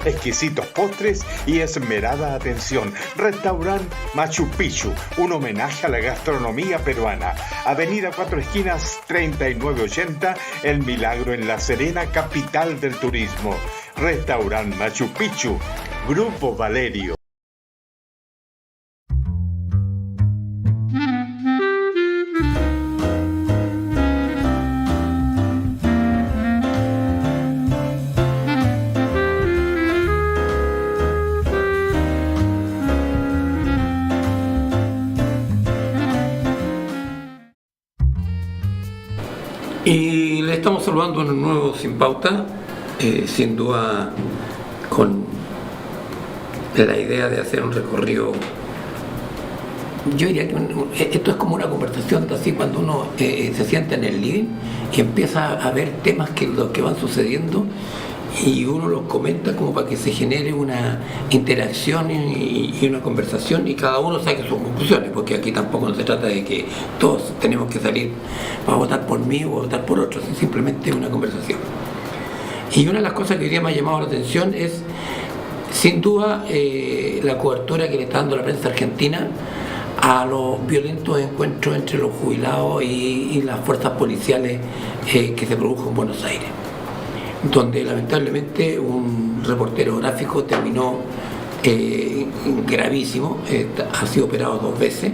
exquisitos postres y esmerada atención. Restaurante Machu Picchu, un homenaje a la gastronomía peruana. Avenida Cuatro Esquinas 3980, El Milagro en La Serena, capital del turismo. Restaurante Machu Picchu, Grupo Valerio. Y le estamos saludando en un nuevo Sin Pauta, sin duda con la idea de hacer un recorrido. Yo diría que esto es como una conversación así cuando uno se sienta en el living y empieza a ver temas que van sucediendo y uno los comenta como para que se genere una interacción y una conversación y cada uno saque sus conclusiones, porque aquí tampoco no se trata de que todos tenemos que salir para votar por mí o votar por otros, es simplemente una conversación. Y una de las cosas que hoy día me ha llamado la atención es, sin duda, la cobertura que le está dando la prensa argentina a los violentos encuentros entre los jubilados y las fuerzas policiales que se produjo en Buenos Aires, donde lamentablemente un reportero gráfico terminó gravísimo, ha sido operado 2 veces,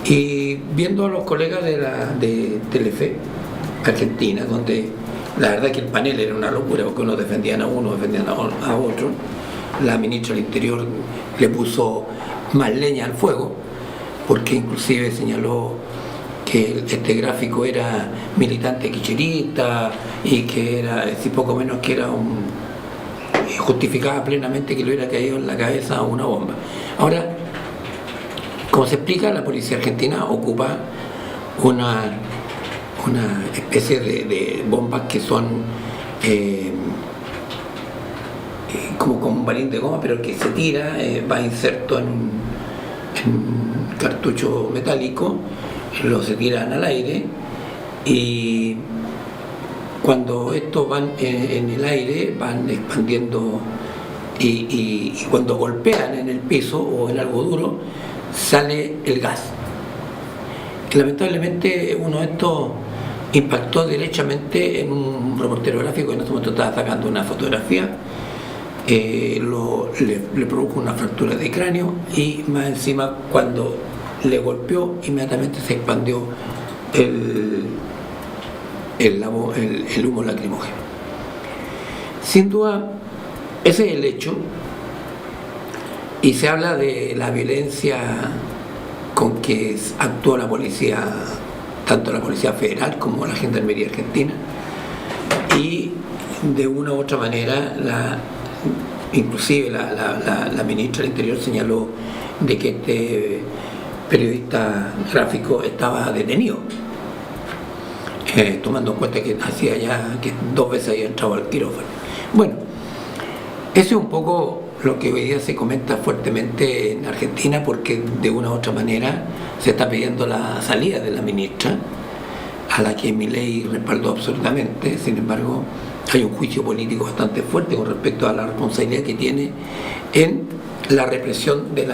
y viendo a los colegas de Telefe Argentina, donde la verdad que el panel era una locura, porque unos defendían a uno, defendían a otro, la ministra del Interior le puso más leña al fuego, porque inclusive señaló que este gráfico era militante kirchnerista y que era, si poco menos que era justificaba plenamente que le hubiera caído en la cabeza una bomba. Ahora, como se explica, la policía argentina ocupa una especie de bombas que son como con un balín de goma, pero que se tira, va inserto en un cartucho metálico, se tiran al aire y cuando estos van en el aire van expandiendo y cuando golpean en el piso o en algo duro sale el gas. Lamentablemente uno de estos impactó derechamente en un reportero gráfico que en ese momento estaba sacando una fotografía, le produjo una fractura de cráneo y más encima cuando le golpeó inmediatamente se expandió el humo lacrimógeno. Sin duda ese es el hecho, y se habla de la violencia con que actuó la policía, tanto la Policía Federal como la Gendarmería Argentina, y de una u otra manera inclusive la ministra del Interior señaló de que este periodista gráfico estaba detenido, tomando en cuenta que hacía ya que 2 veces había entrado al quirófano. Bueno, eso es un poco lo que hoy día se comenta fuertemente en Argentina, porque de una u otra manera se está pidiendo la salida de la ministra, a la que Milei respaldó absolutamente. Sin embargo, hay un juicio político bastante fuerte con respecto a la responsabilidad que tiene en la represión de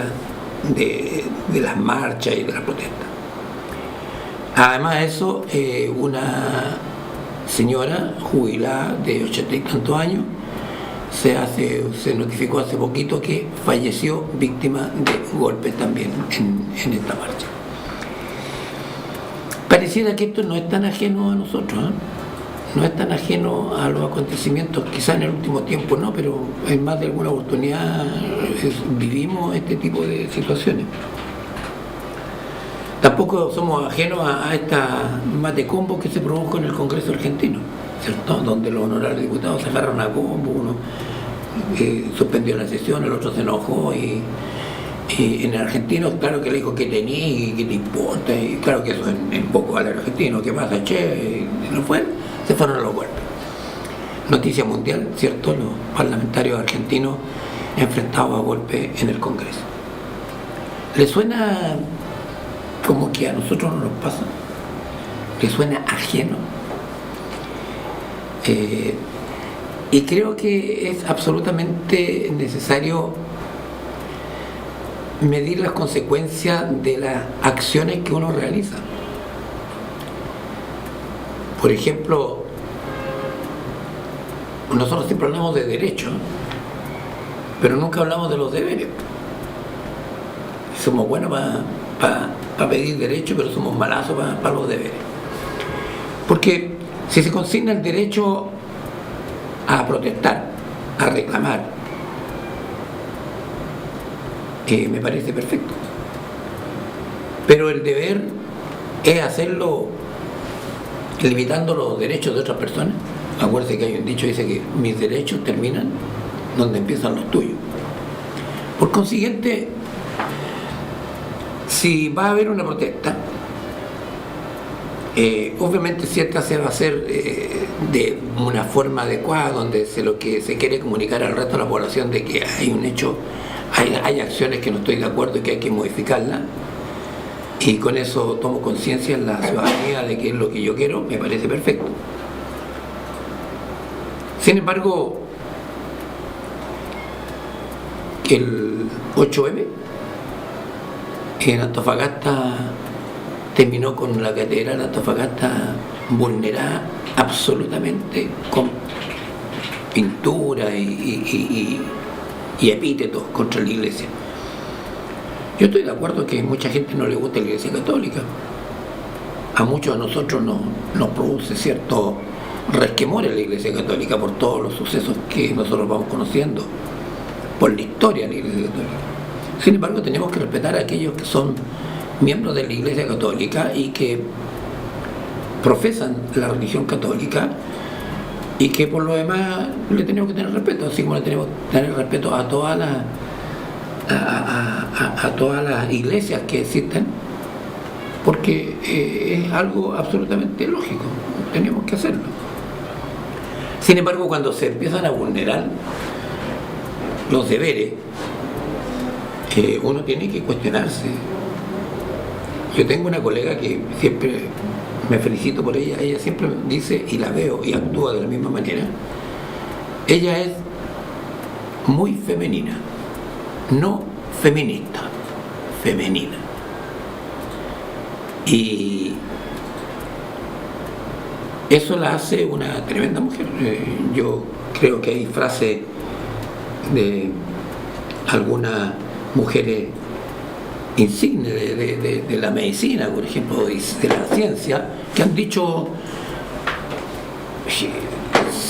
las marchas y de las protestas. Además de eso, una señora jubilada de 80 y tantos años se notificó hace poquito que falleció víctima de golpes también en esta marcha. Pareciera que esto no es tan ajeno a nosotros, no es tan ajeno a los acontecimientos, quizás en el último tiempo no, pero en más de alguna oportunidad vivimos este tipo de situaciones. Tampoco somos ajenos a esta matecombo que se produjo en el Congreso argentino, ¿cierto? Donde los honorables diputados se agarraron a combo, uno suspendió la sesión, el otro se enojó y en el argentino, claro que le dijo que tenía y que te importa, y claro que eso en poco al argentino, ¿qué pasa, che? No fue, se fueron a los golpes. Noticia mundial, ¿cierto? Los parlamentarios argentinos enfrentados a golpes en el Congreso. ¿Le suena como que a nosotros no nos pasa? ¿Le suena ajeno? Y creo que es absolutamente necesario medir las consecuencias de las acciones que uno realiza. Por ejemplo, nosotros siempre hablamos de derechos, pero nunca hablamos de los deberes. Somos buenos para pedir derechos, pero somos malazos para los deberes. Porque si se consigna el derecho a protestar, a reclamar, me parece perfecto. Pero el deber es hacerlo limitando los derechos de otras personas. Acuérdense que hay un dicho que dice que mis derechos terminan donde empiezan los tuyos. Por consiguiente, si va a haber una protesta, obviamente si esta se va a hacer de una forma adecuada, donde lo que se quiere comunicar al resto de la población de que hay un hecho, hay acciones que no estoy de acuerdo y que hay que modificarlas, y con eso tomo conciencia en la ciudadanía de que es lo que yo quiero, me parece perfecto. Sin embargo, el 8M en Antofagasta terminó con la catedral de Antofagasta vulnerada absolutamente, con pintura y epítetos contra la iglesia. Yo estoy de acuerdo que a mucha gente no le gusta la Iglesia Católica. A muchos de nosotros nos produce cierto resquemor en la Iglesia Católica por todos los sucesos que nosotros vamos conociendo, por la historia de la Iglesia Católica. Sin embargo, tenemos que respetar a aquellos que son miembros de la Iglesia Católica y que profesan la religión católica, y que por lo demás le tenemos que tener respeto, así como le tenemos que tener respeto a todas las iglesias que existen, porque es algo absolutamente lógico, tenemos que hacerlo. Sin embargo, cuando se empiezan a vulnerar los deberes, uno tiene que cuestionarse. Yo tengo una colega que siempre me felicito por ella siempre dice, y la veo y actúa de la misma manera, ella es muy femenina, no feminista, femenina. Y eso la hace una tremenda mujer. Yo creo que hay frases de algunas mujeres insignes de la medicina, por ejemplo, y de la ciencia, que han dicho: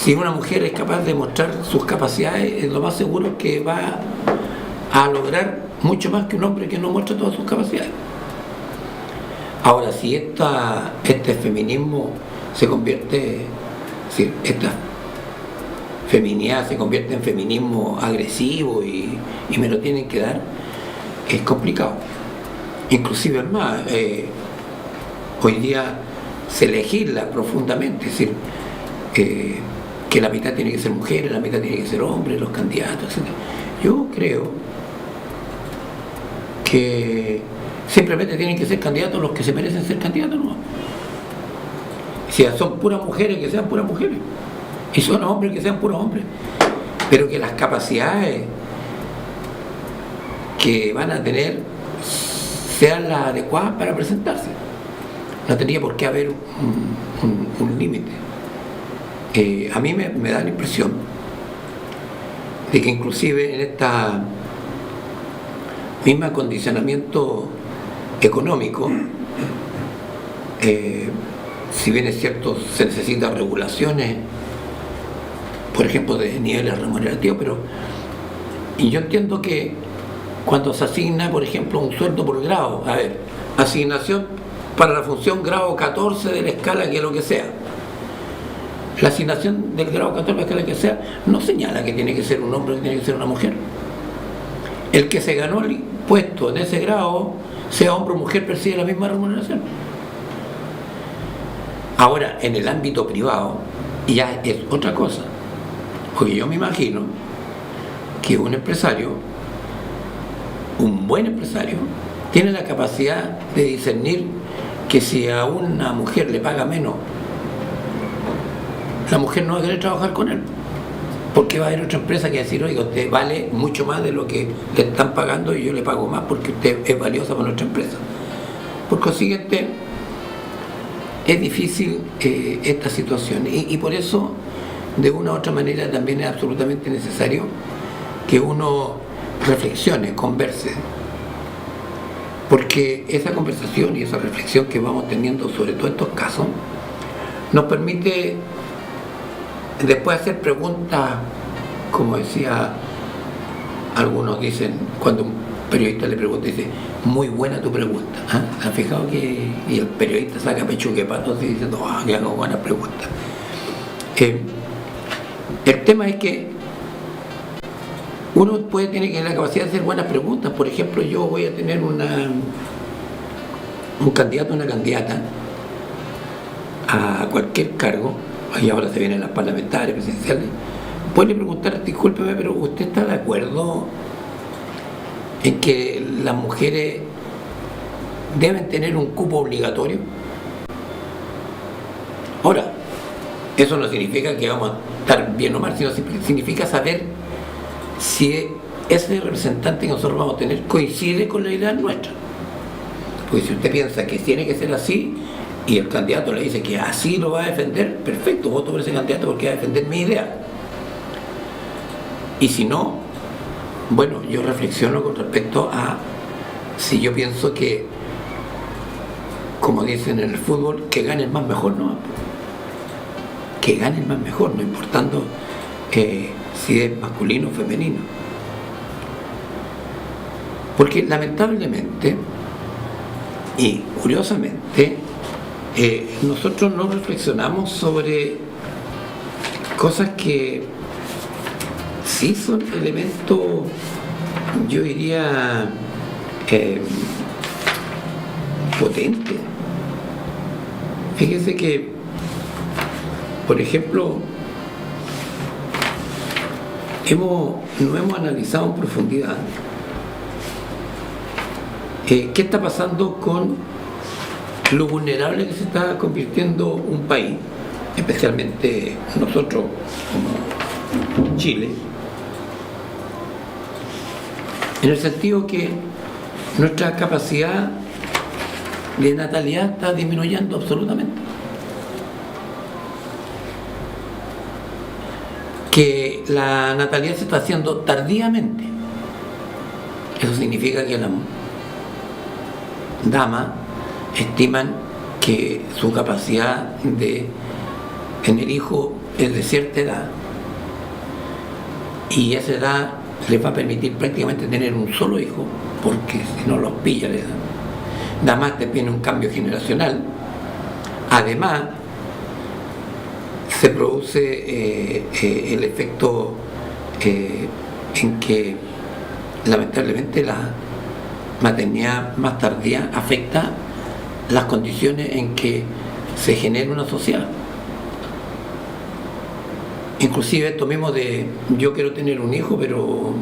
si una mujer es capaz de mostrar sus capacidades, es lo más seguro que va a lograr mucho más que un hombre que no muestra todas sus capacidades. Ahora, si este feminismo se convierte, si esta feminidad se convierte en feminismo agresivo y me lo tienen que dar, es complicado. Inclusive es más, hoy día se legisla profundamente, es decir, que la mitad tiene que ser mujeres, la mitad tiene que ser hombres, los candidatos, etc. Yo creo que simplemente tienen que ser candidatos los que se merecen ser candidatos, ¿no? Si son puras mujeres, que sean puras mujeres, y son hombres, que sean puros hombres, pero que las capacidades que van a tener sean las adecuadas para presentarse. No tendría por qué haber un límite. A mí me da la impresión de que inclusive en esta misma acondicionamiento económico, si bien es cierto se necesitan regulaciones, por ejemplo, de niveles remunerativos, y yo entiendo que cuando se asigna, por ejemplo, un sueldo por grado, a ver, asignación para la función grado 14 de la escala, que es lo que sea, la asignación del grado 14 de la escala que sea no señala que tiene que ser un hombre o que tiene que ser una mujer. El que se ganó el puesto en ese grado, sea hombre o mujer, percibe la misma remuneración. Ahora, en el ámbito privado ya es otra cosa, porque yo me imagino que un empresario, un buen empresario, tiene la capacidad de discernir que si a una mujer le paga menos, la mujer no va a querer trabajar con él. Porque va a haber otra empresa que va a decir, oiga, usted vale mucho más de lo que le están pagando y yo le pago más porque usted es valiosa para nuestra empresa. Por consiguiente, es difícil esta situación y por eso, de una u otra manera, también es absolutamente necesario que uno reflexione, converse, porque esa conversación y esa reflexión que vamos teniendo sobre todos estos casos nos permite después hacer preguntas, como decía, algunos dicen, cuando un periodista le pregunta, dice, muy buena tu pregunta. ¿Han fijado que y el periodista saca pecho que pato así diciendo, que hago buena pregunta? El tema es que uno puede tener que tener la capacidad de hacer buenas preguntas. Por ejemplo, yo voy a tener un candidato, una candidata a cualquier cargo, y ahora se vienen las parlamentarias, presidenciales, puede preguntar, discúlpeme, pero ¿usted está de acuerdo en que las mujeres deben tener un cupo obligatorio? Ahora, eso no significa que vamos a estar bien o mal, sino significa saber si ese representante que nosotros vamos a tener coincide con la idea nuestra. Porque si usted piensa que tiene que ser así y el candidato le dice que así lo va a defender, perfecto, voto por ese candidato porque va a defender mi idea. Y si no, bueno, yo reflexiono con respecto a si yo pienso que, como dicen en el fútbol, que gane el más mejor, ¿no? Que gane el más mejor, no importando si es masculino o femenino. Porque lamentablemente y curiosamente nosotros no reflexionamos sobre cosas que sí son elementos, yo diría, potentes. Fíjese que, por ejemplo, no hemos analizado en profundidad qué está pasando con lo vulnerable que se está convirtiendo un país, especialmente nosotros como Chile, en el sentido que nuestra capacidad de natalidad está disminuyendo absolutamente. Que la natalidad se está haciendo tardíamente. Eso significa que las damas estiman que su capacidad de tener hijos es de cierta edad y esa edad les va a permitir prácticamente tener un solo hijo, porque si no los pilla la edad. Además te viene un cambio generacional. Además se produce el efecto en que lamentablemente la maternidad más tardía afecta las condiciones en que se genera una sociedad. Inclusive esto mismo de yo quiero tener un hijo, pero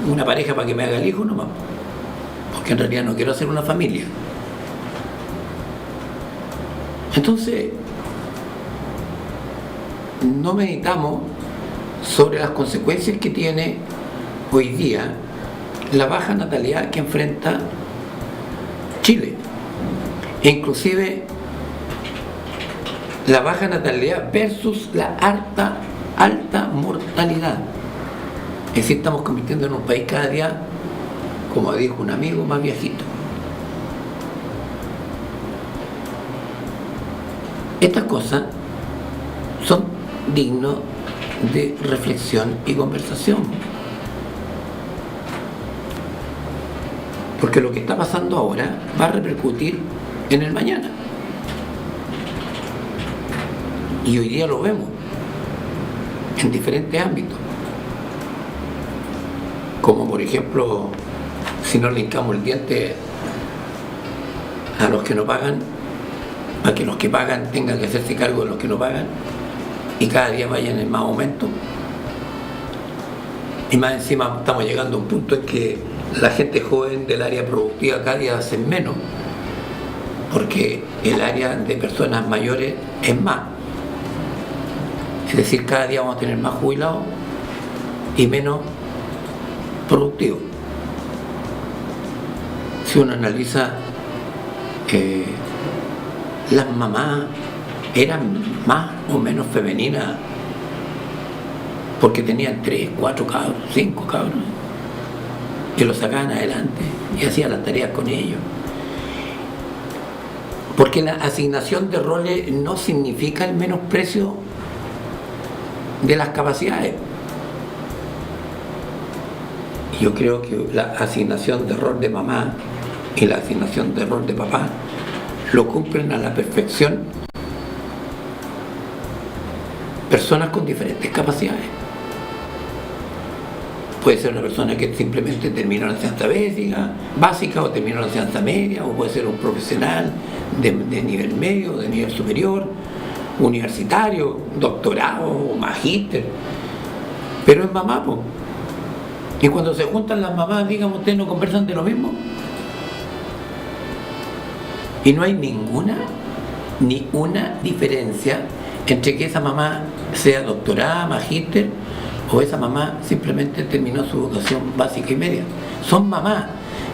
una pareja para que me haga el hijo nomás, porque en realidad no quiero hacer una familia. Entonces no meditamos sobre las consecuencias que tiene hoy día la baja natalidad que enfrenta Chile, e inclusive la baja natalidad versus la alta mortalidad. Es decir, estamos convirtiendo en un país cada día, como dijo un amigo, más viejito. Estas cosas son dignos de reflexión y conversación. Porque lo que está pasando ahora va a repercutir en el mañana. Y hoy día lo vemos en diferentes ámbitos. Como por ejemplo, si no le hincamos el diente a los que no pagan, a que los que pagan tengan que hacerse cargo de los que no pagan, y cada día vayan en más aumento. Y más encima estamos llegando a un punto en que la gente joven del área productiva cada día hace menos, porque el área de personas mayores es más. Es decir, cada día vamos a tener más jubilados y menos productivos. Si uno analiza, las mamás eran más o menos femeninas porque tenían 3, 4 cabros, 5 cabros y los sacaban adelante y hacían las tareas con ellos. Porque la asignación de roles no significa el menosprecio de las capacidades. Yo creo que la asignación de rol de mamá y la asignación de rol de papá lo cumplen a la perfección personas con diferentes capacidades. Puede ser una persona que simplemente terminó la enseñanza básica o terminó la enseñanza media, o puede ser un profesional de nivel medio, de nivel superior, universitario, doctorado o magíster, pero es mamá, po. Y cuando se juntan las mamás, digamos, ustedes no conversan de lo mismo. Y no hay ni una diferencia entre que esa mamá sea doctorada, magíster, o esa mamá simplemente terminó su educación básica y media. Son mamás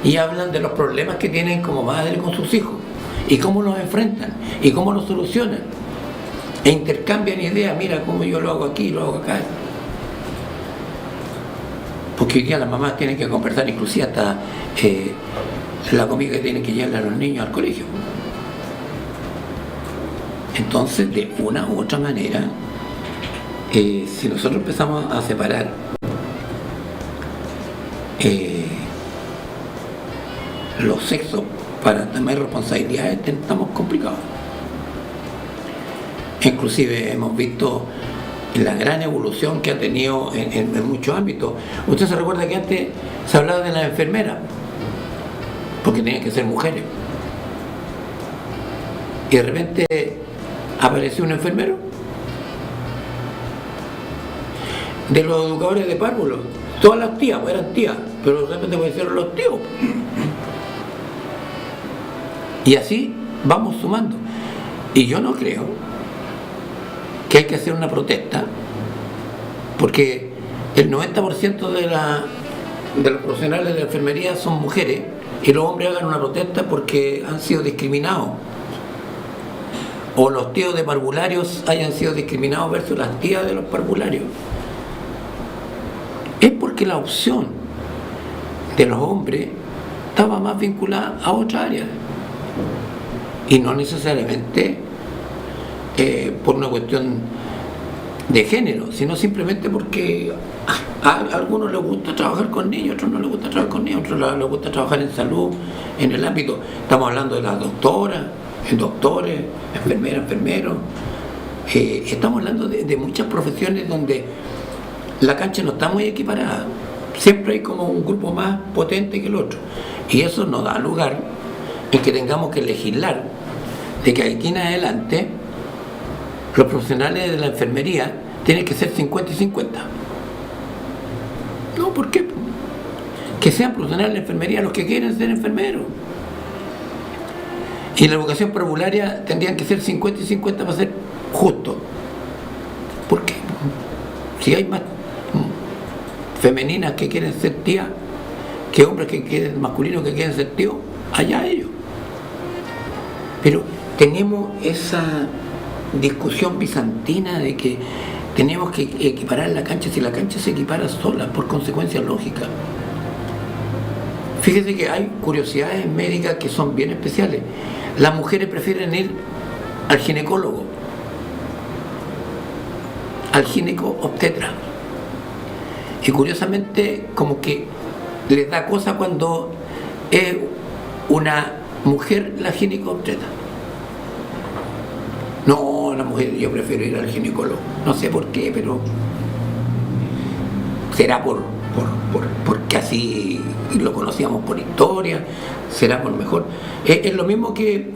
y hablan de los problemas que tienen como madre con sus hijos y cómo los enfrentan y cómo los solucionan e intercambian ideas. Mira cómo yo lo hago aquí, lo hago acá. Porque hoy día las mamás tienen que conversar inclusive hasta la comida que tienen que llevarle a los niños al colegio. Entonces, de una u otra manera, si nosotros empezamos a separar los sexos para tomar responsabilidades, estamos complicados. Inclusive hemos visto la gran evolución que ha tenido en muchos ámbitos. Usted se recuerda que antes se hablaba de las enfermeras, porque tenían que ser mujeres. Y de repente apareció un enfermero. De los educadores de párvulos, todas las tías, pues eran tías, pero de repente aparecieron los tíos. Y así vamos sumando. Y yo no creo que hay que hacer una protesta, porque el 90% de los profesionales de la enfermería son mujeres, y los hombres hagan una protesta porque han sido discriminados, o los tíos de parvularios hayan sido discriminados versus las tías de los parvularios. Es porque la opción de los hombres estaba más vinculada a otra área, y no necesariamente por una cuestión de género, sino simplemente porque a algunos les gusta trabajar con niños, a otros no les gusta trabajar con niños, a otros les gusta trabajar en salud, en el ámbito. Estamos hablando de las doctoras, doctores, enfermeras, enfermeros. Estamos hablando de muchas profesiones donde la cancha no está muy equiparada. Siempre hay como un grupo más potente que el otro. Y eso nos da lugar en que tengamos que legislar de que aquí en adelante los profesionales de la enfermería tienen que ser 50 y 50. No, ¿por qué? Que sean profesionales de la enfermería los que quieren ser enfermeros. Y la educación parvularia tendrían que ser 50 y 50 para ser justo. ¿Por qué? Si hay más femeninas que quieren ser tías que hombres que quieren, masculinos que quieren ser tíos, allá ellos. Pero tenemos esa discusión bizantina de que tenemos que equiparar la cancha, si la cancha se equipara sola por consecuencia lógica. Fíjese que hay curiosidades médicas que son bien especiales. Las mujeres prefieren ir al ginecólogo, al gineco-obstetra, y curiosamente como que les da cosa cuando es una mujer la gineco-obstetra. No, la mujer, yo prefiero ir al ginecólogo. No sé por qué, pero será porque así lo conocíamos por historia, será por mejor. Es lo mismo que,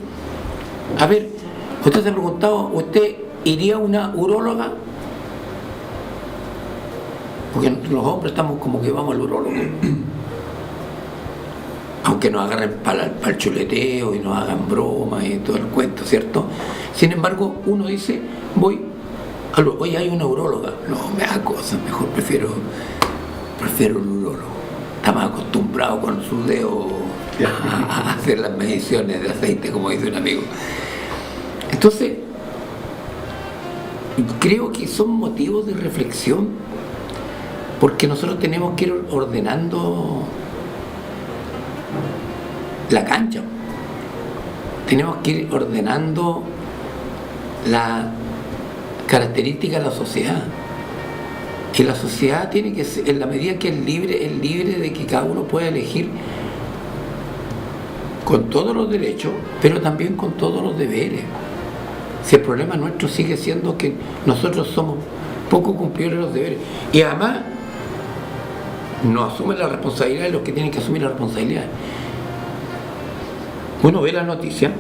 a ver, usted se ha preguntado, ¿usted iría a una uróloga? Porque los hombres estamos como que vamos al urólogo. Aunque nos agarren para el chuleteo y nos hagan bromas y todo el cuento, ¿cierto? Sin embargo, uno dice, voy Oye, hay una uróloga. No, me da cosas, mejor prefiero un urólogo. Está más acostumbrado con sus dedos a hacer las mediciones de aceite, como dice un amigo. Entonces, creo que son motivos de reflexión, porque nosotros tenemos que ir ordenando la cancha, tenemos que ir ordenando la característica de la sociedad, y la sociedad tiene que ser, en la medida que es libre de que cada uno pueda elegir con todos los derechos, pero también con todos los deberes. Si el problema nuestro sigue siendo que nosotros somos poco cumplidores de los deberes, y además no asumen la responsabilidad de los que tienen que asumir la responsabilidad. Uno ve la noticia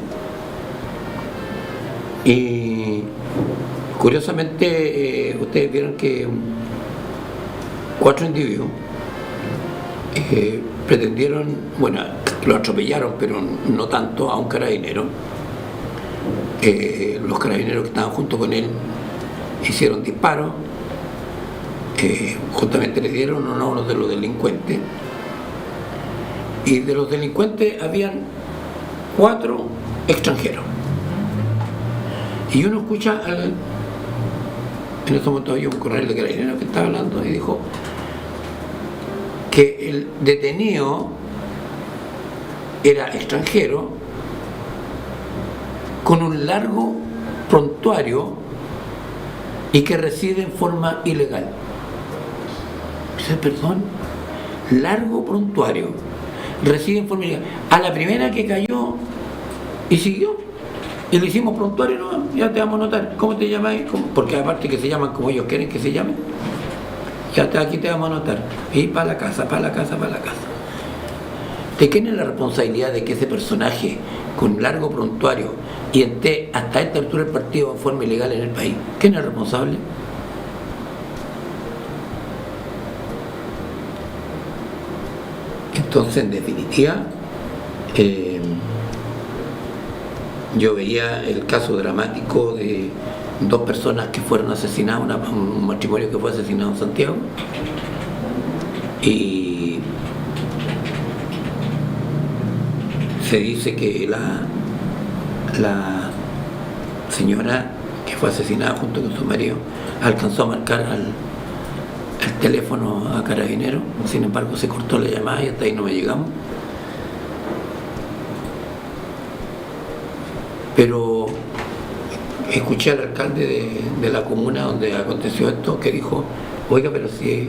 y curiosamente ustedes vieron que 4 individuos pretendieron, bueno, lo atropellaron, pero no tanto, a un carabinero. Los carabineros que estaban junto con él hicieron disparos, justamente le dieron a uno de los delincuentes, y de los delincuentes habían 4 extranjeros, y uno escucha en ese momento había un coronel de carabineros que estaba hablando y dijo que el detenido era extranjero con un largo prontuario y que reside en forma ilegal. Dice, perdón, largo prontuario, reside en forma ilegal. A la primera que cayó y siguió, y le hicimos prontuario, no, ya te vamos a notar. ¿Cómo te llamáis? Porque aparte que se llaman como ellos quieren que se llamen, aquí te vamos a anotar. Y para la casa. ¿De quién es la responsabilidad de que ese personaje con largo prontuario y hasta esta altura del partido en forma ilegal en el país? ¿Quién es el responsable? Entonces, en definitiva, yo veía el caso dramático de 2 personas que fueron asesinadas, un matrimonio que fue asesinado en Santiago, y se dice que la señora que fue asesinada junto con su marido alcanzó a marcar al teléfono a Carabineros, sin embargo se cortó la llamada y hasta ahí no me llegamos. Pero escuché al alcalde de la comuna donde aconteció esto, que dijo, oiga, pero si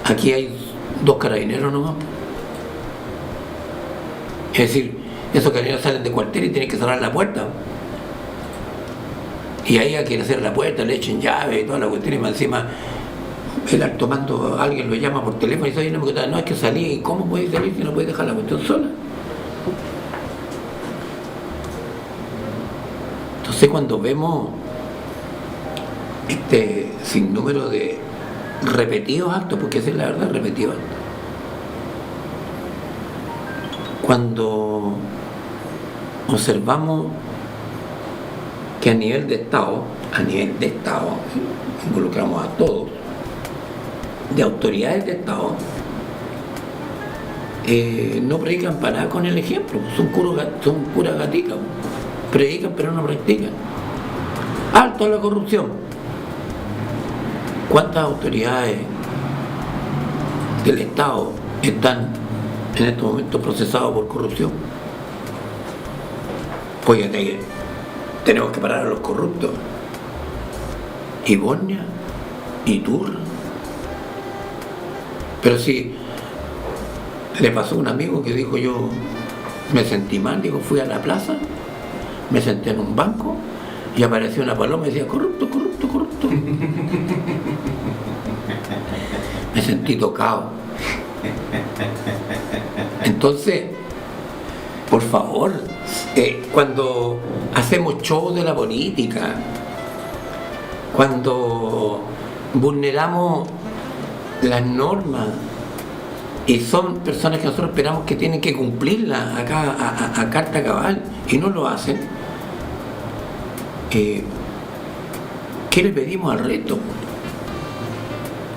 aquí hay 2 carabineros nomás. Es decir, esos carabineros salen de cuartel y tienen que cerrar la puerta. Y ahí hay que hacer la puerta, le echen llave y toda la cuestión, y más encima el alto mando, alguien lo llama por teléfono y dice, oye, no hay que salir. ¿Y cómo puede salir si no puede dejar la cuestión sola? Entonces, cuando vemos este sinnúmero de repetidos actos, porque esa es la verdad, repetidos actos, cuando observamos que a nivel de Estado, involucramos a todos, de autoridades de Estado, no predican para nada con el ejemplo, son puras gaticas, predican pero no practican. Alto a la corrupción. ¿Cuántas autoridades del Estado están en estos momentos procesados por corrupción? Pues tenemos que parar a los corruptos. Ibonia, Iturra. Pero si le pasó a un amigo que dijo, yo me sentí mal, digo, fui a la plaza, me senté en un banco y apareció una paloma y decía, corrupto, corrupto, corrupto. Me sentí tocado. Entonces, por favor, cuando hacemos show de la política, cuando vulneramos las normas y son personas que nosotros esperamos que tienen que cumplirlas acá a carta cabal y no lo hacen, ¿qué le pedimos al resto?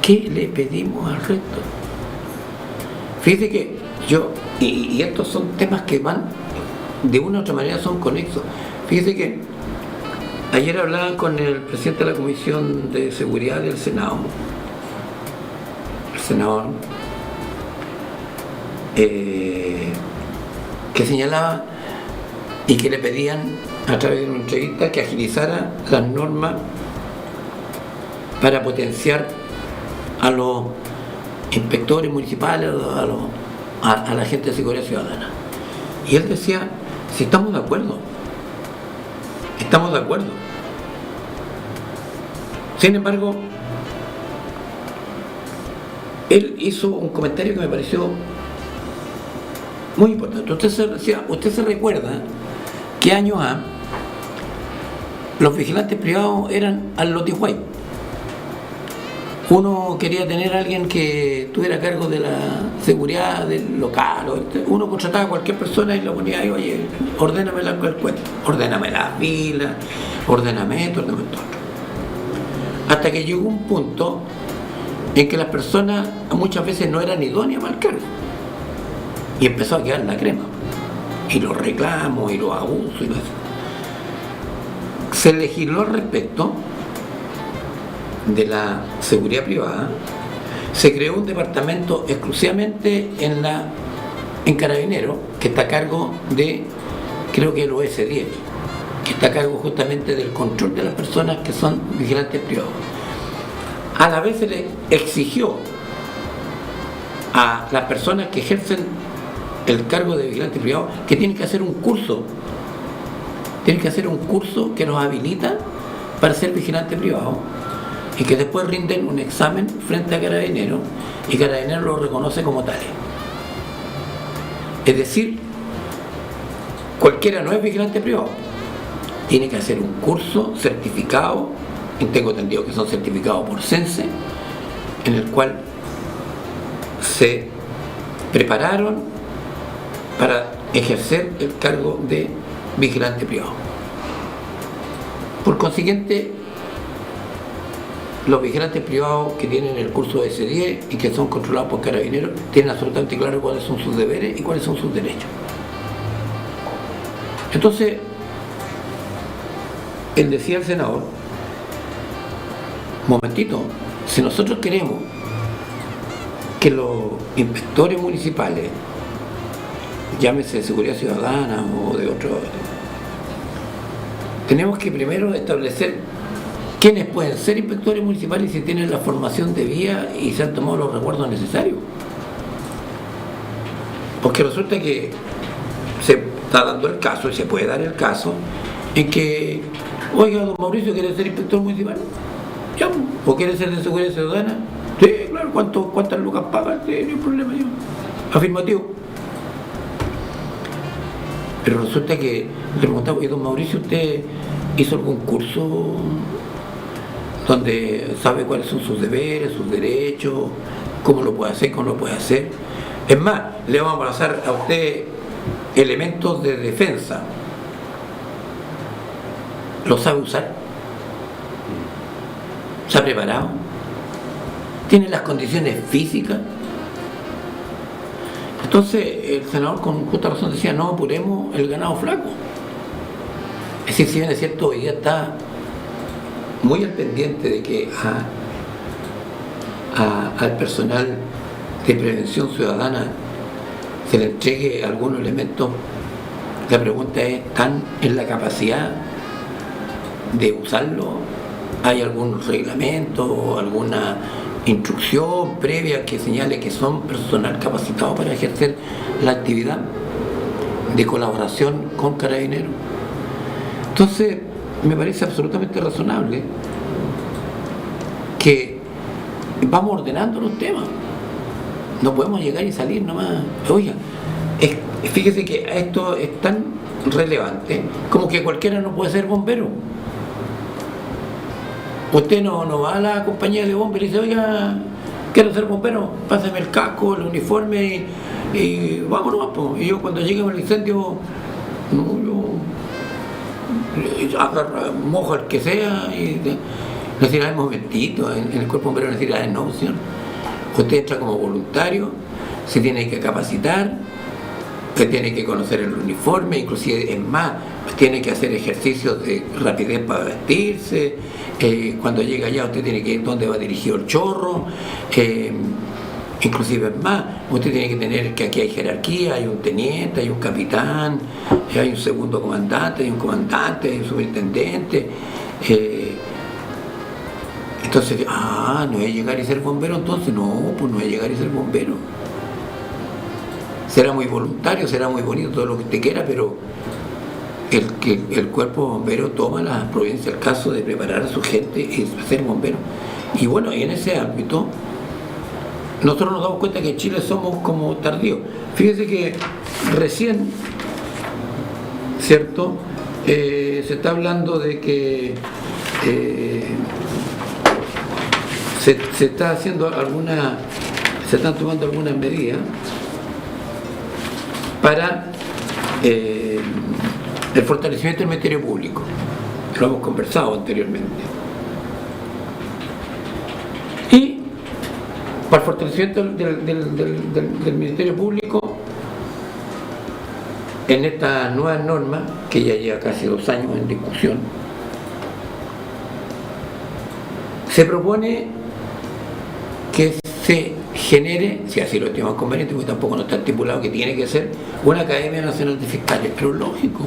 ¿Qué le pedimos al resto? Fíjate que y estos son temas que van, de una u otra manera son conexos. Fíjate que ayer hablaba con el presidente de la Comisión de Seguridad del Senado, el senador, que señalaba y que le pedían a través de una entrevista que agilizara las normas para potenciar a los inspectores municipales, a la gente de seguridad ciudadana. Y él decía, si estamos de acuerdo, Sin embargo, él hizo un comentario que me pareció muy importante. Usted se recuerda que años los vigilantes privados eran al lotihuay. Uno quería tener a alguien que tuviera cargo de la seguridad del local. Uno contrataba a cualquier persona y lo ponía ahí, oye, ordéname el cuento, ordéname las vilas, ordéname esto, ordéname todo. Hasta que llegó un punto en que las personas muchas veces no eran idóneas para el cargo. Y empezó a quedar la crema. Y los reclamos, y los abusos, y todo eso. Se legisló al respecto de la seguridad privada, se creó un departamento exclusivamente en Carabineros, que está a cargo de, creo que el OS10, que está a cargo justamente del control de las personas que son vigilantes privados. A la vez se le exigió a las personas que ejercen el cargo de vigilante privado que tienen que hacer un curso que los habilita para ser vigilante privado, y que después rinden un examen frente a Carabineros y Carabineros lo reconoce como tales. Es decir, cualquiera no es vigilante privado, tiene que hacer un curso certificado, y tengo entendido que son certificados por CENSE, en el cual se prepararon para ejercer el cargo de vigilante privado. Por consiguiente, los vigilantes privados que tienen el curso de S10 y que son controlados por Carabineros tienen absolutamente claro cuáles son sus deberes y cuáles son sus derechos. Entonces, él decía al senador, momentito, si nosotros queremos que los inspectores municipales, llámese de seguridad ciudadana o de otro, tenemos que primero establecer quiénes pueden ser inspectores municipales si tienen la formación debida y se han tomado los recuerdos necesarios. Porque resulta que se está dando el caso, y se puede dar el caso, en que, oiga, don Mauricio, ¿quiere ser inspector municipal? Ya, ¿o quiere ser de seguridad ciudadana? Sí, claro, ¿cuántas lucas pagan? Sí, no hay problema, yo. Afirmativo. Pero resulta que le preguntaba, oye, don Mauricio, ¿usted hizo algún curso donde sabe cuáles son sus deberes, sus derechos, cómo lo puede hacer, cómo lo puede hacer? Es más, le vamos a pasar a usted elementos de defensa. ¿Lo sabe usar? ¿Se ha preparado? ¿Tiene las condiciones físicas? Entonces el senador con justa razón decía, no apuremos el ganado flaco. Es decir, si bien es cierto, hoy día está muy al pendiente de que al personal de prevención ciudadana se le entregue algunos elementos, la pregunta es, ¿están en la capacidad de usarlo? ¿Hay algún reglamento o alguna instrucción previa que señale que son personal capacitado para ejercer la actividad de colaboración con Carabineros? Entonces, me parece absolutamente razonable que vamos ordenando los temas. No podemos llegar y salir nomás. Oiga, fíjese que esto es tan relevante como que cualquiera no puede ser bombero. Usted no va a la compañía de bomberos y dice, oiga, quiero ser bombero, pásame el casco, el uniforme y vámonos, pues. Y yo cuando llegue el incendio, yo mojo al que sea No decir, un momentito, en el cuerpo bombero no decir, no, señor. Usted entra como voluntario, se tiene que capacitar, usted tiene que conocer el uniforme, inclusive es más, tiene que hacer ejercicios de rapidez para vestirse, cuando llega allá usted tiene que ir donde va dirigido el chorro, inclusive es más, usted tiene que tener que aquí hay jerarquía, hay un teniente, hay un capitán, hay un segundo comandante, hay un comandante, hay un superintendente. Entonces, no es llegar y ser bombero, entonces no, pues no es llegar y ser bombero. Será muy voluntario, será muy bonito, todo lo que usted quiera, pero el cuerpo bombero toma la providencia del caso de preparar a su gente y ser bombero. Y bueno, en ese ámbito, nosotros nos damos cuenta que en Chile somos como tardíos. Fíjese que recién, ¿cierto? Se está hablando de que se está haciendo se están tomando algunas medidas para el fortalecimiento del Ministerio Público. Lo hemos conversado anteriormente. Y para el fortalecimiento del Ministerio Público, en esta nueva norma, que ya lleva casi 2 años en discusión, se propone que se genere, si así lo estimamos conveniente, porque tampoco no está estipulado que tiene que ser, una Academia Nacional de Fiscales, pero lógico.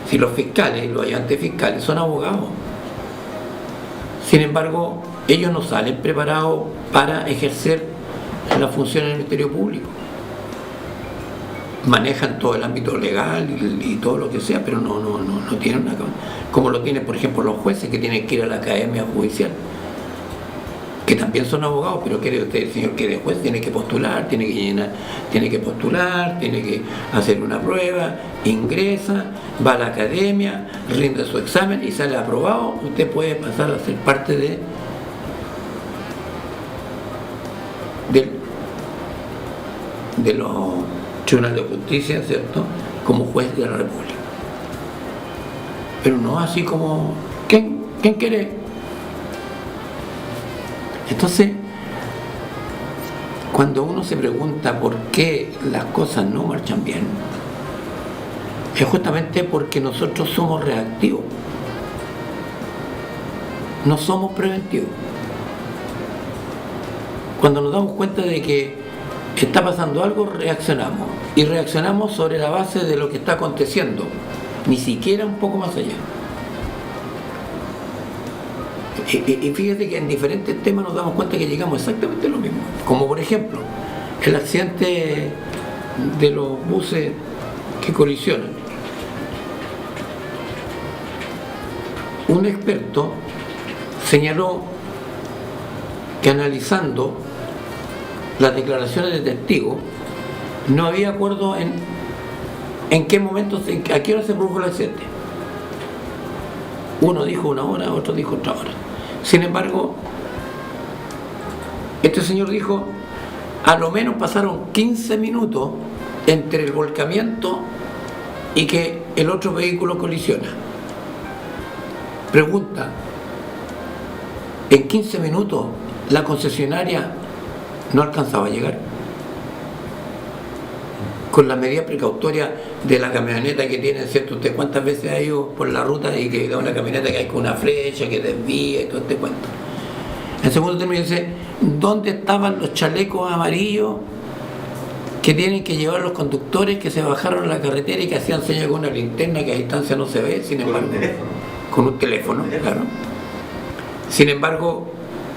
Si los fiscales, los ayudantes fiscales, son abogados, sin embargo, ellos no salen preparados para ejercer la función en el Ministerio Público. Manejan todo el ámbito legal y todo lo que sea, pero no tienen una, como lo tienen, por ejemplo, los jueces que tienen que ir a la Academia Judicial, que también son abogados, pero quiere usted, el señor que de juez tiene que postular, tiene que postular, tiene que hacer una prueba, ingresa, va a la academia, rinde su examen y sale aprobado. Usted puede pasar a ser parte de los tribunales de justicia, ¿cierto?, como juez de la República. Pero no así como, ¿quién quiere? Entonces, cuando uno se pregunta por qué las cosas no marchan bien, es justamente porque nosotros somos reactivos, no somos preventivos. Cuando nos damos cuenta de que está pasando algo, reaccionamos, y reaccionamos sobre la base de lo que está aconteciendo, ni siquiera un poco más allá. Y fíjate que en diferentes temas nos damos cuenta que llegamos exactamente a lo mismo, como por ejemplo el accidente de los buses que colisionan. Un experto señaló que analizando las declaraciones de testigos no había acuerdo en qué momento, a qué hora se produjo el accidente. Uno dijo una hora, otro dijo otra hora. Sin embargo, este señor dijo, a lo menos pasaron 15 minutos entre el volcamiento y que el otro vehículo colisiona. Pregunta, ¿en 15 minutos la concesionaria no alcanzaba a llegar? Con la medida precautoria de la camioneta que tienen, ¿cierto? Usted cuántas veces ha ido por la ruta y que da una camioneta que hay con una flecha, que desvía y todo este cuento. En segundo término dice, ¿dónde estaban los chalecos amarillos que tienen que llevar los conductores que se bajaron a la carretera y que hacían señas con una linterna que a distancia no se ve, sin embargo, con un teléfono, claro. Sin embargo,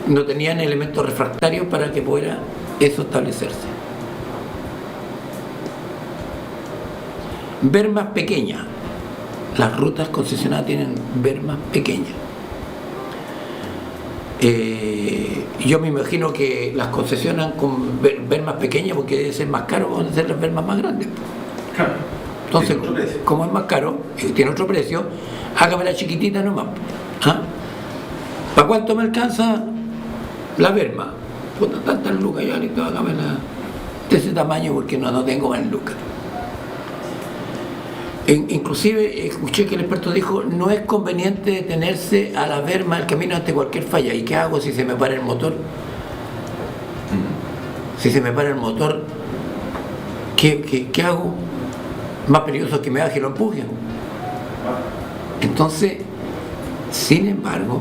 no tenían elementos refractarios para que pudiera eso establecerse. Bermas pequeñas. Las rutas concesionadas tienen bermas pequeñas. Yo me imagino que las concesionan con bermas pequeñas porque debe ser más caro, van a ser las bermas más grandes. Claro. Entonces, como es más caro, tiene otro precio, hágame la chiquitita nomás. ¿Ah? ¿Para cuánto me alcanza la berma? Puta, tantas lucas ya, listo, hágame de ese tamaño porque no tengo más lucas. Inclusive escuché que el experto dijo, no es conveniente detenerse a la verma del camino ante cualquier falla. ¿Y qué hago si se me para el motor? Si se me para el motor, ¿qué hago? Más peligroso que me baje y lo empuje. Entonces, sin embargo,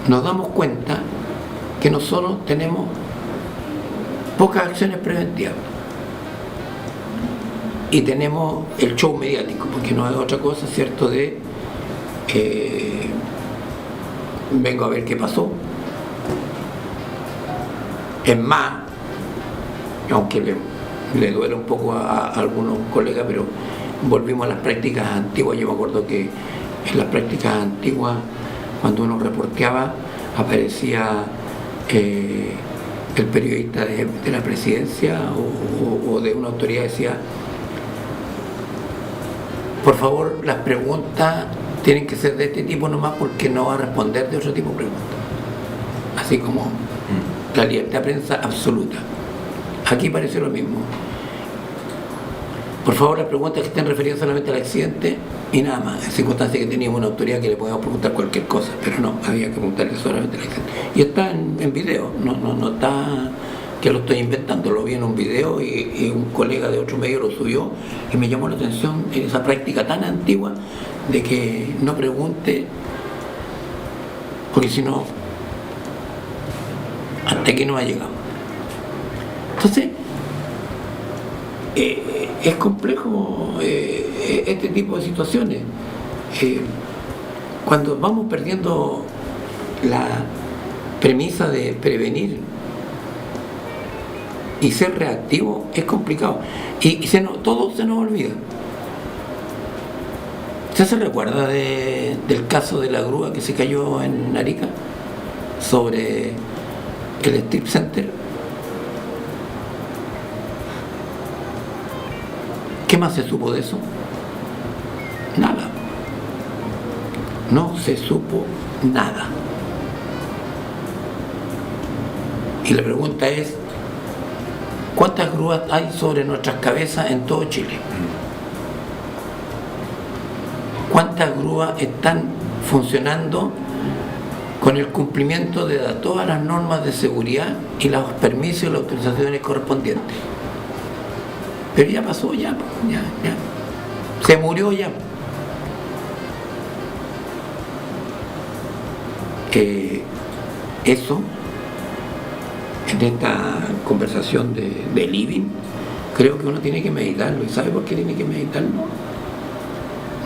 nos damos cuenta que nosotros tenemos pocas acciones preventivas y tenemos el show mediático, porque no es otra cosa, ¿cierto? De vengo a ver qué pasó. Es más, aunque le duele un poco a algunos colegas, pero volvimos a las prácticas antiguas. Yo me acuerdo que en las prácticas antiguas, cuando uno reporteaba, aparecía el periodista de la presidencia o de una autoridad, decía, por favor, las preguntas tienen que ser de este tipo nomás, porque no va a responder de otro tipo de preguntas. Así como la libertad de prensa absoluta. Aquí pareció lo mismo. Por favor, las preguntas que estén referidas solamente al accidente y nada más, en circunstancias que teníamos una autoridad que le podíamos preguntar cualquier cosa, pero no, había que preguntarle solamente al accidente. Y está en video, no está que lo estoy inventando, lo vi en un video y un colega de otro medio lo subió y me llamó la atención esa práctica tan antigua de que no pregunte, porque si no, hasta aquí no ha llegado. Entonces, es complejo este tipo de situaciones. Cuando vamos perdiendo la premisa de prevenir y ser reactivo, es complicado. Y todo se nos olvida. ¿Usted se recuerda del caso de la grúa que se cayó en Arica sobre el Strip Center? ¿Qué más se supo de eso? Nada. No se supo nada. Y la pregunta es, ¿cuántas grúas hay sobre nuestras cabezas en todo Chile? ¿Cuántas grúas están funcionando con el cumplimiento de todas las normas de seguridad y los permisos y las autorizaciones correspondientes? Pero ya pasó, ya. Se murió ya. Eso, en esta conversación de living, creo que uno tiene que meditarlo. ¿Y sabe por qué tiene que meditarlo?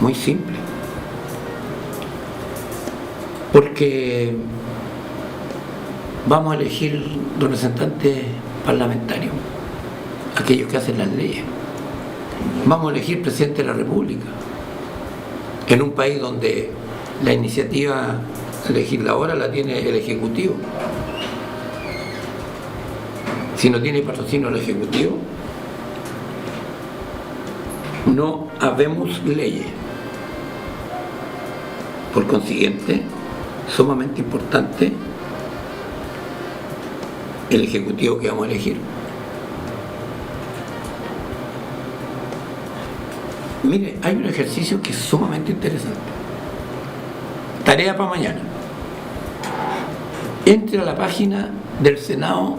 Muy simple. Porque vamos a elegir representantes parlamentarios, aquellos que hacen las leyes. Vamos a elegir presidente de la República en un país donde la iniciativa legisladora la tiene el Ejecutivo. Si no tiene patrocinio el Ejecutivo, no habemos leyes. Por consiguiente, sumamente importante el Ejecutivo que vamos a elegir. Mire, hay un ejercicio que es sumamente interesante. Tarea para mañana. Entre a la página del Senado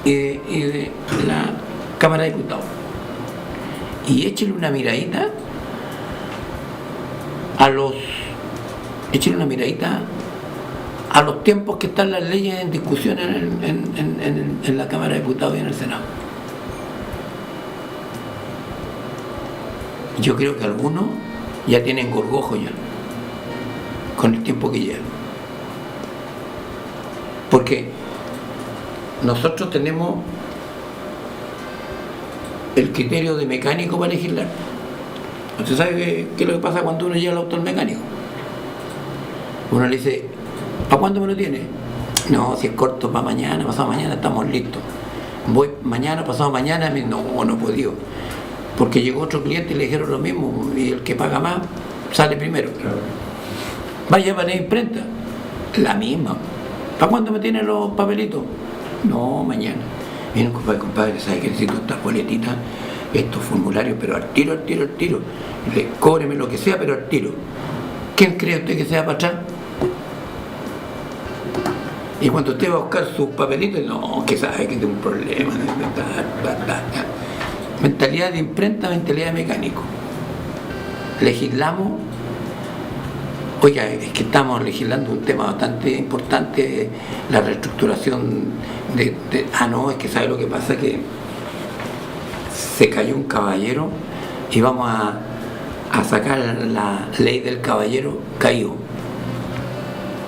y de la Cámara de Diputados y échele una miradita a los tiempos que están las leyes en discusión en la Cámara de Diputados y en el Senado. Yo creo que algunos ya tienen gorgojo ya con el tiempo que llevan, porque nosotros tenemos el criterio de mecánico para legislar. ¿Usted sabe qué es lo que pasa cuando uno lleva el auto al mecánico? Uno le dice, ¿para cuándo me lo tiene? No, si es corto, para mañana, pasado mañana estamos listos. Voy mañana, pasado mañana, no he podido, porque llegó otro cliente y le dijeron lo mismo, y el que paga más sale primero. Claro. Vaya para la imprenta, la misma. ¿Para cuándo me tienen los papelitos? No, mañana. Miren, compadre, ¿sabe que necesito estas boletitas estos formularios, pero al tiro, cóbreme lo que sea, pero al tiro. ¿Quién cree usted que se va para atrás? Y cuando usted va a buscar sus papelitos, no, que sabe que tiene un problema. Mentalidad de imprenta, mentalidad de mecánico. Legislamos. Oiga, es que estamos legislando un tema bastante importante, la reestructuración no, es que sabe lo que pasa, que se cayó un caballero y vamos a sacar la ley del caballero caído.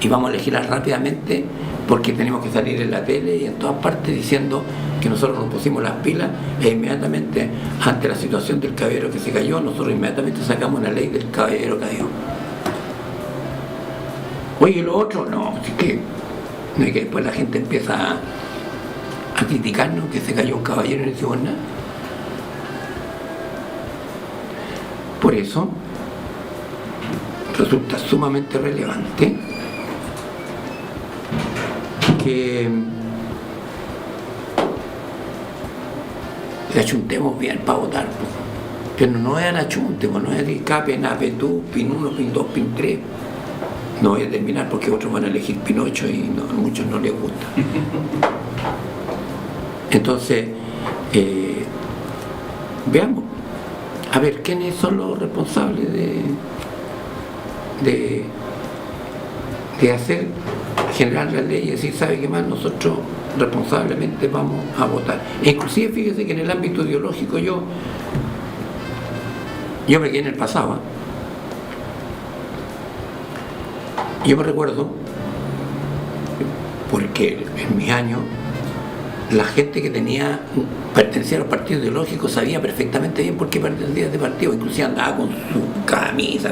Y vamos a legislar rápidamente porque tenemos que salir en la tele y en todas partes diciendo que nosotros nos pusimos las pilas e inmediatamente, ante la situación del caballero que se cayó, nosotros inmediatamente sacamos la ley del caballero caído. Oye, lo otro, no, así que no es que después la gente empieza a criticarnos que se cayó un caballero y no hicimos nada. Por eso resulta sumamente relevante que le achuntemos bien para votar, pero no es la achunte, no es el CAPE, NAPE, tú, PIN 1, PIN 2, PIN 3. No voy a terminar porque otros van a elegir Pinocho y a muchos no les gusta. Entonces, veamos, a ver, ¿quiénes son los responsables de hacer, generar la ley y decir, ¿sabe qué más? Nosotros responsablemente vamos a votar. E inclusive, fíjese que en el ámbito ideológico yo me quedé en el pasado, Yo me recuerdo, porque en mis años, la gente que pertenecía a los partidos ideológicos sabía perfectamente bien por qué pertenecía a este partido, inclusive andaba con su camisa.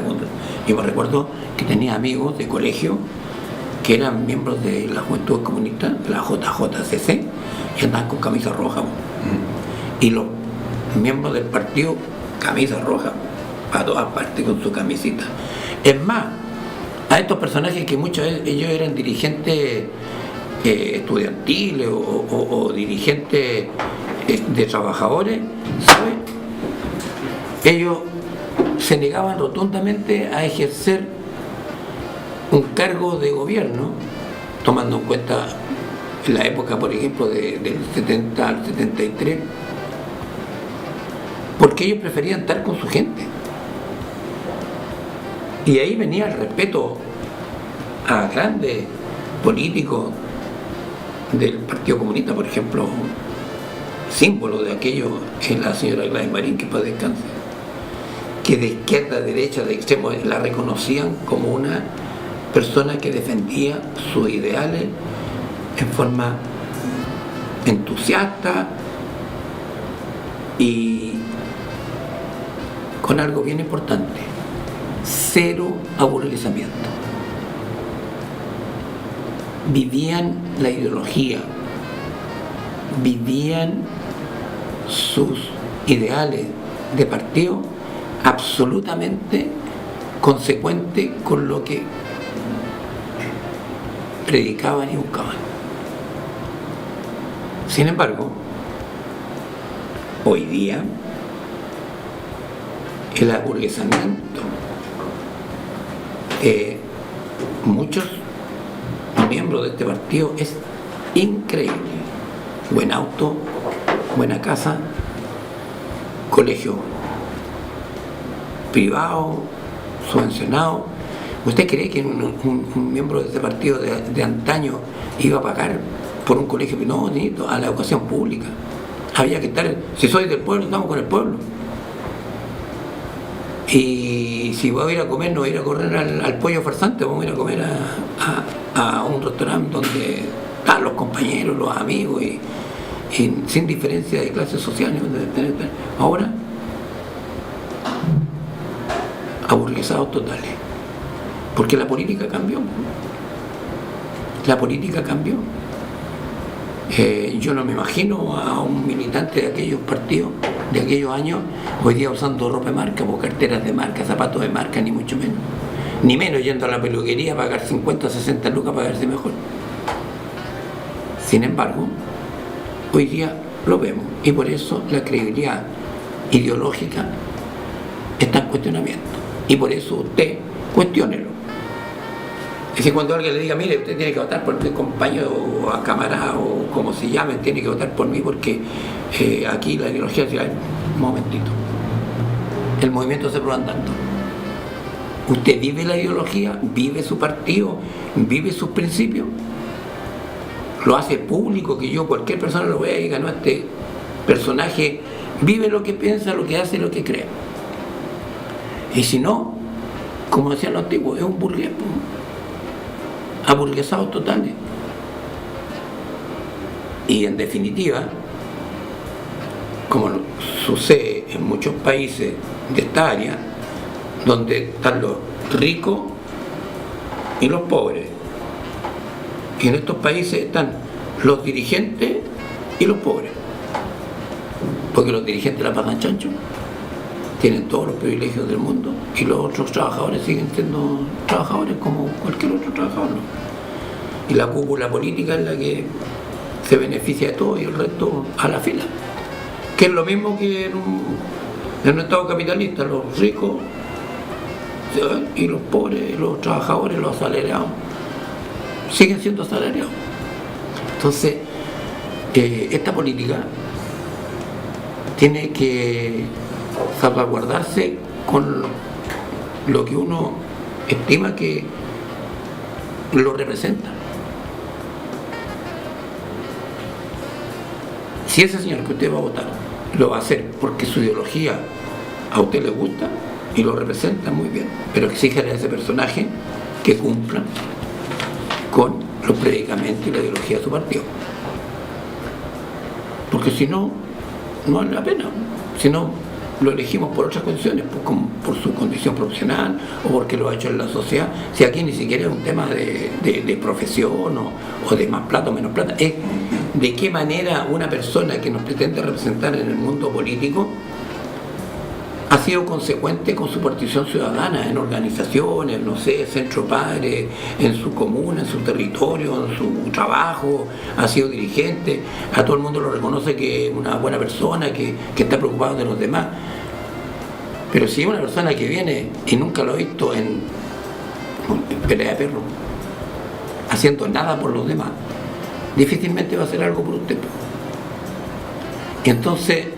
Yo me recuerdo que tenía amigos de colegio que eran miembros de la Juventud Comunista, de la JJCC, y andaban con camisa roja. Y los miembros del partido, camisa roja, a todas partes con su camisita. Es más, a estos personajes que muchos de ellos eran dirigentes estudiantiles o dirigentes de trabajadores, ¿sabes? Ellos se negaban rotundamente a ejercer un cargo de gobierno, tomando en cuenta la época, por ejemplo, del 70 al 73, porque ellos preferían estar con su gente. Y ahí venía el respeto a grandes políticos del Partido Comunista, por ejemplo, símbolo de aquello es la señora Gladys Marín, que para descanse, que de izquierda a derecha, de extremo, la reconocían como una persona que defendía sus ideales en forma entusiasta y con algo bien importante: cero aburguesamiento. Vivían la ideología, vivían sus ideales de partido absolutamente consecuente con lo que predicaban y buscaban. Sin embargo, hoy día el aburguesamiento de muchos miembros de este partido es increíble. Buen auto, buena casa, colegio privado, subvencionado. ¿Usted cree que un miembro de este partido de antaño iba a pagar por un colegio? No, a la educación pública. Había que estar, si soy del pueblo, estamos con el pueblo. Y si voy a ir a comer, no voy a ir a correr al pollo farsante, vamos a ir a comer a un restaurante donde están los compañeros, los amigos, y sin diferencia de clase social. Ahora, aburguesados totales. Porque la política cambió. La política cambió. Yo no me imagino a un militante de aquellos partidos, de aquellos años, hoy día usando ropa de marca, o carteras de marca, zapatos de marca, ni mucho menos. Ni menos yendo a la peluquería a pagar 50 o 60 lucas para verse mejor. Sin embargo, hoy día lo vemos, y por eso la credibilidad ideológica está en cuestionamiento. Y por eso usted cuestiónelo. Es decir, cuando alguien le diga, mire, usted tiene que votar por mi compañero o a camarada o como se llame, tiene que votar por mí porque aquí la ideología dice, un momentito, el movimiento se prueba andando. Usted vive la ideología, vive su partido, vive sus principios, lo hace público, que yo, cualquier persona lo vea y diga, no, este personaje vive lo que piensa, lo que hace, lo que cree. Y si no, como decían los antiguos, es un burgués, aburguesados totales. Y en definitiva, como sucede en muchos países de esta área, donde están los ricos y los pobres, y en estos países están los dirigentes y los pobres, porque los dirigentes la pasan chancho, tienen todos los privilegios del mundo, y los otros trabajadores siguen siendo trabajadores como cualquier otro trabajador, ¿no? Y la cúpula política es la que se beneficia de todo y el resto a la fila, que es lo mismo que en un estado capitalista. Los ricos y los pobres, los trabajadores, los asalariados siguen siendo asalariados. Entonces esta política tiene que salvaguardarse con lo que uno estima que lo representa. Si ese señor que usted va a votar lo va a hacer porque su ideología a usted le gusta y lo representa, muy bien, pero exíjale a ese personaje que cumpla con los predicamentos y la ideología de su partido, porque si no, no vale la pena. Si no, lo elegimos por otras condiciones, por su condición profesional o porque lo ha hecho en la sociedad. Si aquí ni siquiera es un tema de profesión o de más plata o menos plata, es de qué manera una persona que nos pretende representar en el mundo político ha sido consecuente con su participación ciudadana en organizaciones, no sé, Centro Padre, en su comuna, en su territorio, en su trabajo, ha sido dirigente, a todo el mundo lo reconoce que es una buena persona, que está preocupado de los demás. Pero si es una persona que viene y nunca lo ha visto en pelea de perro, haciendo nada por los demás, difícilmente va a hacer algo por usted. Y entonces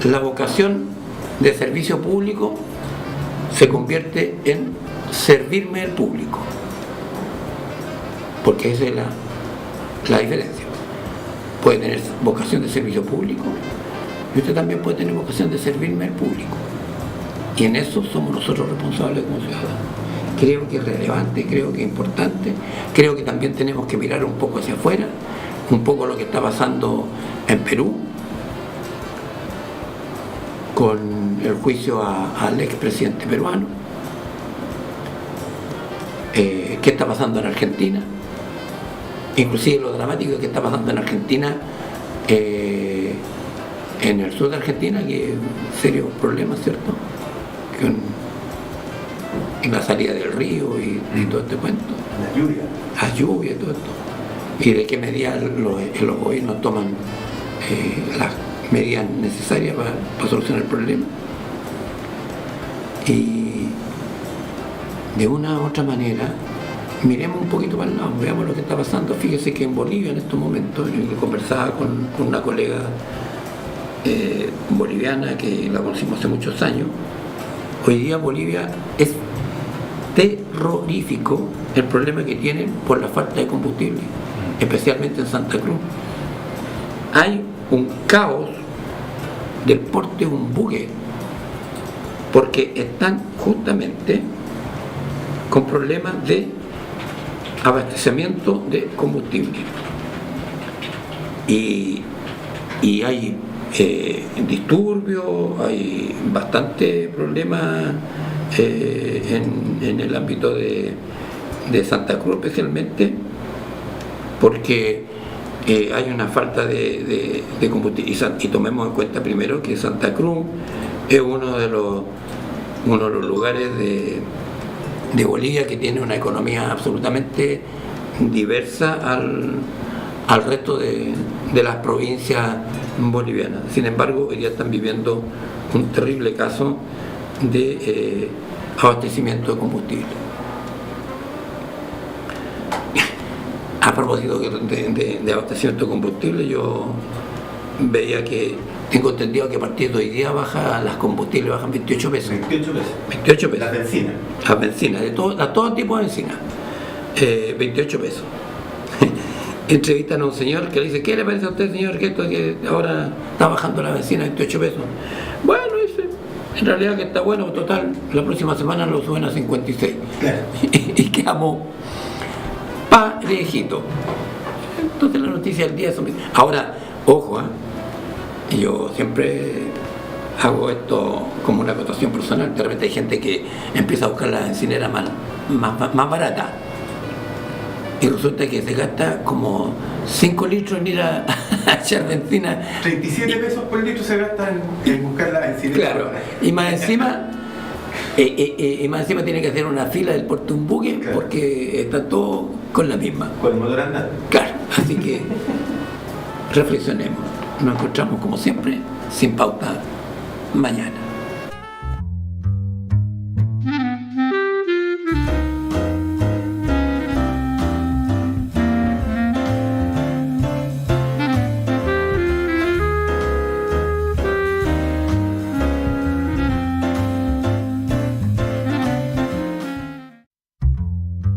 la vocación de servicio público se convierte en servirme al público, porque esa es la diferencia. Puede tener vocación de servicio público y usted también puede tener vocación de servirme al público, y en eso somos nosotros responsables como ciudadanos. Creo que es relevante, creo que es importante, creo que también tenemos que mirar un poco hacia afuera, un poco lo que está pasando en Perú con el juicio al expresidente peruano, qué está pasando en Argentina, inclusive lo dramático que está pasando en Argentina, en el sur de Argentina, que es un serio problema, ¿cierto? En la salida del río y todo este cuento. La lluvia y todo esto. Y de qué medidas los gobiernos toman las medidas necesarias para solucionar el problema. Y de una u otra manera, miremos un poquito para el lado, veamos lo que está pasando. Fíjese que en Bolivia en estos momentos, yo conversaba con una colega boliviana que la conocimos hace muchos años. Hoy día Bolivia es terrorífico el problema que tienen por la falta de combustible, especialmente en Santa Cruz. Hay un caos del porte de un buque, porque están justamente con problemas de abastecimiento de combustible. Y hay disturbios, hay bastante problemas en el ámbito de Santa Cruz, especialmente porque hay una falta de combustible. Y tomemos en cuenta primero que Santa Cruz es uno de los lugares de Bolivia que tiene una economía absolutamente diversa al resto de las provincias bolivianas. Sin embargo, hoy día están viviendo un terrible caso de abastecimiento de combustible. A propósito de abastecimiento de combustible, yo veía que, tengo entendido que a partir de hoy día las combustibles bajan 28 pesos. 28 pesos. 28 pesos. La benzina. Las bencinas, de todo tipo de bencina. 28 pesos. Entrevistan a un señor que le dice: ¿qué le parece a usted, señor, que ahora está bajando la bencina a 28 pesos? Bueno, dice, en realidad que está bueno, total, la próxima semana lo suben a 56. Claro. Y quedamos parejito. Entonces la noticia del día es... Ahora, ojo, yo siempre hago esto como una acotación personal. De repente hay gente que empieza a buscar la bencinera más barata y resulta que se gasta como 5 litros en ir a echar benzina. 37 pesos por litro se gastan en buscar la benzina. Claro, y más encima tiene que hacer una fila del puerto de un buque, claro, porque está todo con la misma. Con el motor andando. Claro, así que reflexionemos. Nos encontramos como siempre, sin pauta, mañana.